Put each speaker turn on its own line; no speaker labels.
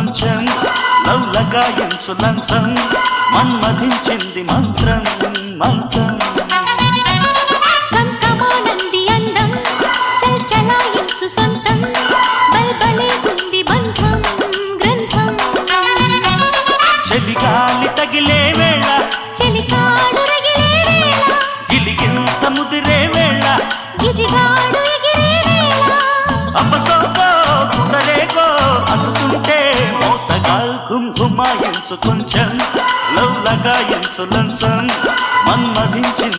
కొంచెం లవ్ లగాయించు లంచం మన్మధించింది మంత్రం మంచం
కంకమానంది అందం చల్చలాయించు సొంతం బల్బలే ఉంది బంధం గ్రంథం
చలిగాలి తగిలే వేళ
చెలికాడు రగిలే వేళ
గిలిగింత ముదిరే వేళ
గిజిగాడు ఎగిరే వేళ
అపసోకో కుదరేకో అందుతుంటే మోతగా కుంకుమాయించు కొంచెం లవ్ లగాయించు లంచం మన్మధించింది